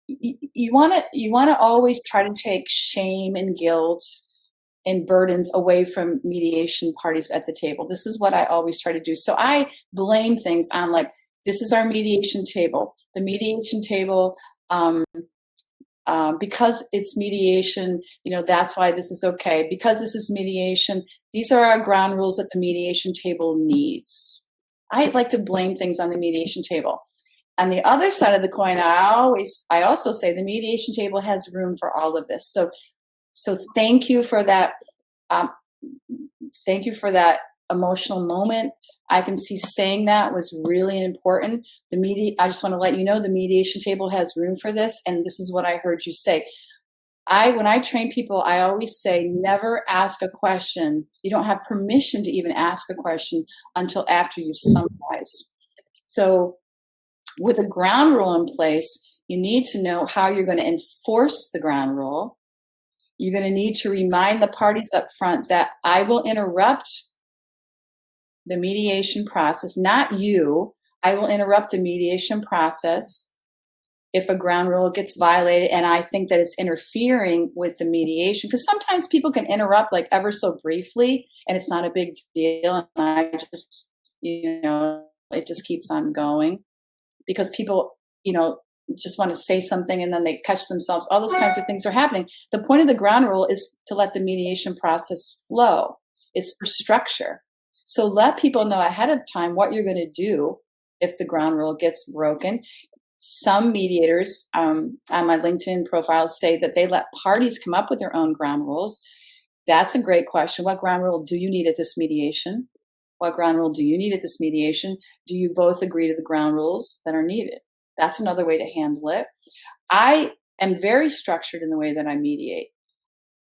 you want to always try to take shame and guilt and burdens away from mediation parties at the table. This is what I always try to do. So I blame things on, like, this is our mediation table. The mediation table, because it's mediation, that's why this is okay. Because this is mediation, these are our ground rules that the mediation table needs. I like to blame things on the mediation table. On the other side of the coin, I also say the mediation table has room for all of this. So thank you for that. Thank you for that emotional moment. I can see saying that was really important. I just want to let you know the mediation table has room for this, and this is what I heard you say. When I train people, I always say never ask a question. You don't have permission to even ask a question until after you've summarized. So with a ground rule in place, you need to know how you're going to enforce the ground rule. You're going to need to remind the parties up front that I will interrupt the mediation process, not you. I will interrupt the mediation process if a ground rule gets violated and I think that it's interfering with the mediation. Because sometimes people can interrupt like ever so briefly and it's not a big deal. And I just, it just keeps on going because people, just want to say something and then they catch themselves. All those kinds of things are happening. The point of the ground rule is to let the mediation process flow. It's for structure. So let people know ahead of time what you're going to do if the ground rule gets broken. Some mediators on my LinkedIn profile say that they let parties come up with their own ground rules. That's a great question. What ground rule do you need at this mediation? What ground rule do you need at this mediation? Do you both agree to the ground rules that are needed? That's another way to handle it. I am very structured in the way that I mediate.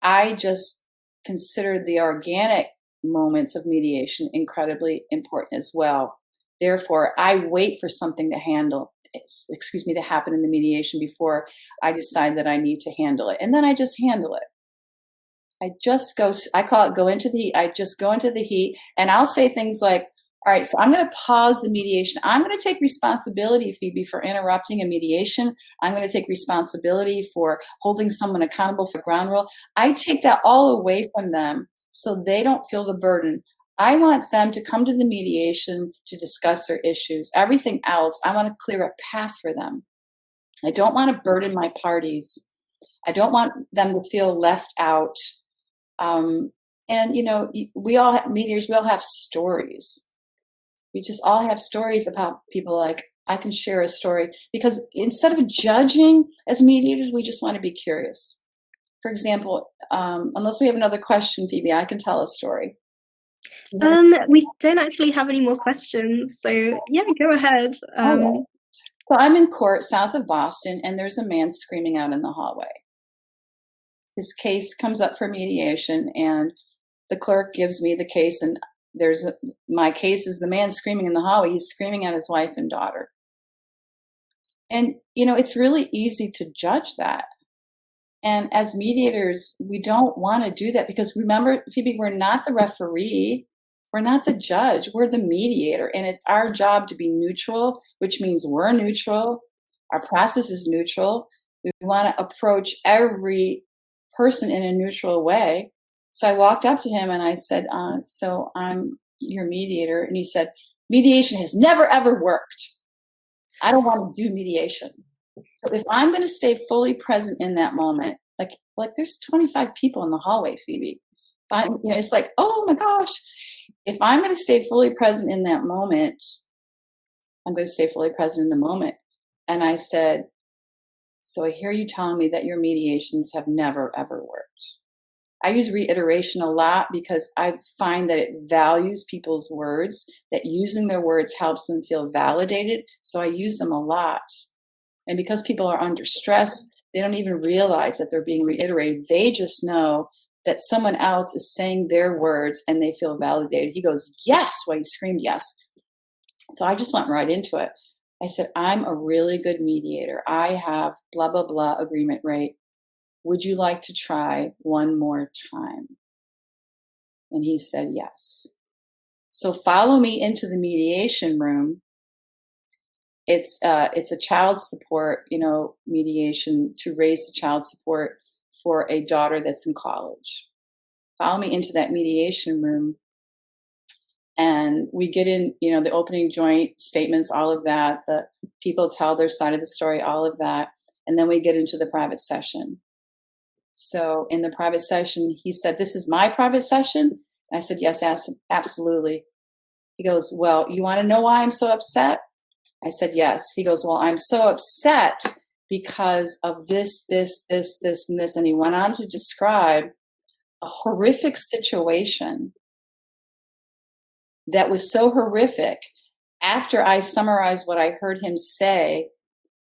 I just consider the organic moments of mediation incredibly important as well. Therefore, I wait for something to happen in the mediation before I decide that I need to handle it. And then I just handle it. I call it go into the heat. I just go into the heat and I'll say things like, all right, so I'm going to pause the mediation. I'm going to take responsibility, Phoebe, for interrupting a mediation. I'm going to take responsibility for holding someone accountable for ground rule. I take that all away from them so they don't feel the burden. I want them to come to the mediation to discuss their issues. Everything else, I want to clear a path for them. I don't want to burden my parties. I don't want them to feel left out. And, we all have mediators, we all have stories. We just all have stories about people. Like, I can share a story because instead of judging as mediators, we just want to be curious. For example, unless we have another question, Phoebe, I can tell a story. We don't actually have any more questions, so yeah, go ahead. So I'm in court south of Boston, and there's a man screaming out in the hallway. His case comes up for mediation, and the clerk gives me the case, and my case is the man screaming in the hallway. He's screaming at his wife and daughter. And, it's really easy to judge that. And as mediators, we don't want to do that because, remember, Phoebe, we're not the referee. We're not the judge. We're the mediator. And it's our job to be neutral, which means we're neutral. Our process is neutral. We want to approach every person in a neutral way. So I walked up to him and I said, so I'm your mediator. And he said, mediation has never, ever worked. I don't want to do mediation. So if I'm going to stay fully present in that moment, like there's 25 people in the hallway, Phoebe. It's like, oh my gosh. If I'm going to stay fully present in that moment, I'm going to stay fully present in the moment. And I said, so I hear you telling me that your mediations have never, ever worked. I use reiteration a lot because I find that it values people's words, that using their words helps them feel validated. So I use them a lot. And because people are under stress, they don't even realize that they're being reiterated. They just know that someone else is saying their words and they feel validated. He goes, yes, well, he screamed yes. So I just went right into it. I said, I'm a really good mediator. I have blah, blah, blah agreement rate. Would you like to try one more time? And he said, yes. So follow me into the mediation room. It's a child support, mediation to raise the child support for a daughter that's in college. Follow me into that mediation room. And we get in, the opening joint statements, all of that. The people tell their side of the story, all of that. And then we get into the private session. So in the private session, he said, this is my private session? And I said, yes, absolutely. He goes, well, you want to know why I'm so upset? I said, yes. He goes, well, I'm so upset because of this, and this. And he went on to describe a horrific situation that was so horrific. After I summarized what I heard him say,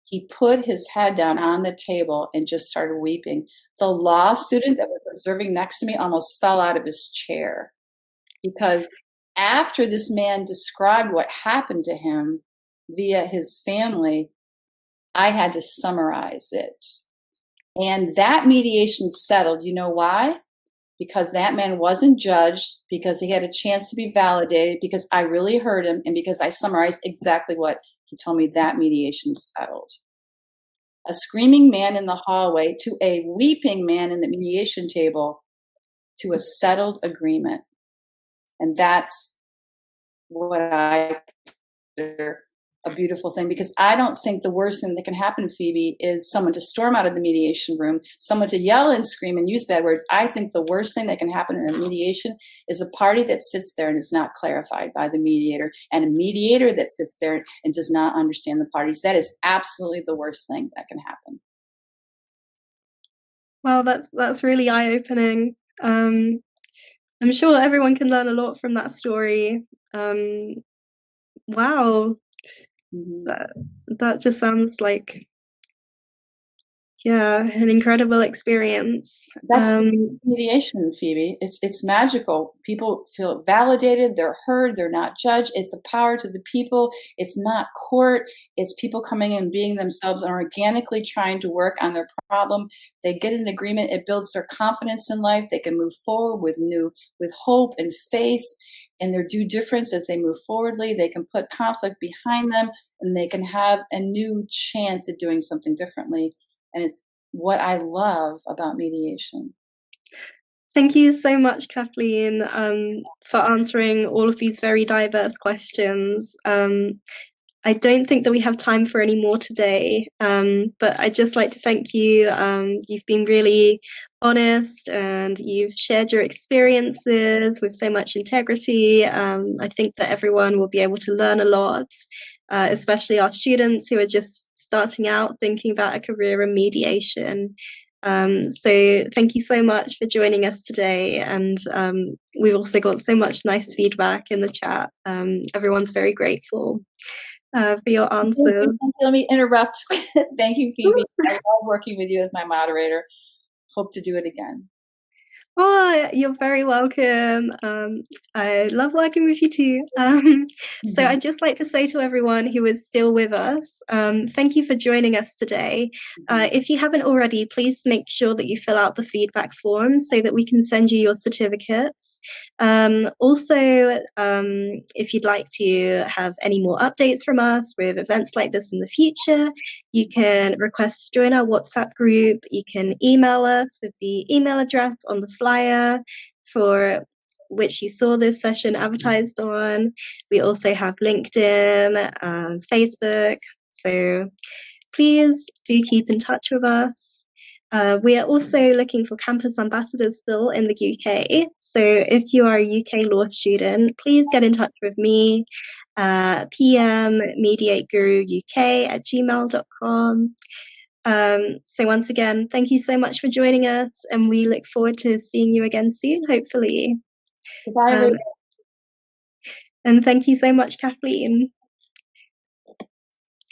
he put his head down on the table and just started weeping. The law student that was observing next to me almost fell out of his chair because after this man described what happened to him via his family, I had to summarize it. And that mediation settled. You know why? Because that man wasn't judged, because he had a chance to be validated, because I really heard him, and because I summarized exactly what he told me. That mediation settled. A screaming man in the hallway to a weeping man in the mediation table to a settled agreement. And that's what I consider a beautiful thing, because I don't think the worst thing that can happen, Phoebe, is someone to storm out of the mediation room, someone to yell and scream and use bad words. I think the worst thing that can happen in a mediation is a party that sits there and is not clarified by the mediator, and a mediator that sits there and does not understand the parties. That is absolutely the worst thing that can happen. Well, that's really eye-opening. I'm sure everyone can learn a lot from that story. Wow. That just sounds like, yeah, an incredible experience. That's mediation, Phoebe. It's magical. People feel validated, they're heard, they're not judged. It's a power to the people. It's not court. It's people coming in, being themselves, and organically trying to work on their problem. They get an agreement. It builds their confidence in life. They can move forward with hope and faith and their due difference as they move forwardly. They can put conflict behind them, and they can have a new chance at doing something differently. And it's what I love about mediation. Thank you so much, Kathleen, for answering all of these very diverse questions. I don't think that we have time for any more today, but I'd just like to thank you. You've been really honest and you've shared your experiences with so much integrity. I think that everyone will be able to learn a lot, especially our students who are just starting out thinking about a career in mediation. So thank you so much for joining us today. And we've also got so much nice feedback in the chat. Everyone's very grateful for your answers. Let me interrupt. Thank you, Phoebe. I love working with you as my moderator. Hope to do it again. Oh, you're very welcome. I love working with you too. So I'd just like to say to everyone who is still with us, thank you for joining us today. If you haven't already, please make sure that you fill out the feedback form so that we can send you your certificates. Also, if you'd like to have any more updates from us with events like this in the future, you can request to join our WhatsApp group. You can email us with the email address on the flyer for which you saw this session advertised on. We also have LinkedIn, Facebook. So please do keep in touch with us. We are also looking for campus ambassadors still in the UK. So if you are a UK law student, please get in touch with me, PM mediateguruuk@gmail.com. So once again, thank you so much for joining us, and we look forward to seeing you again soon, hopefully. Goodbye, and thank you so much, Kathleen.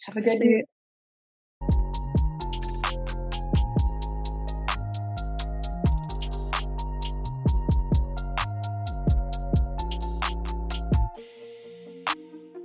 Have a good day.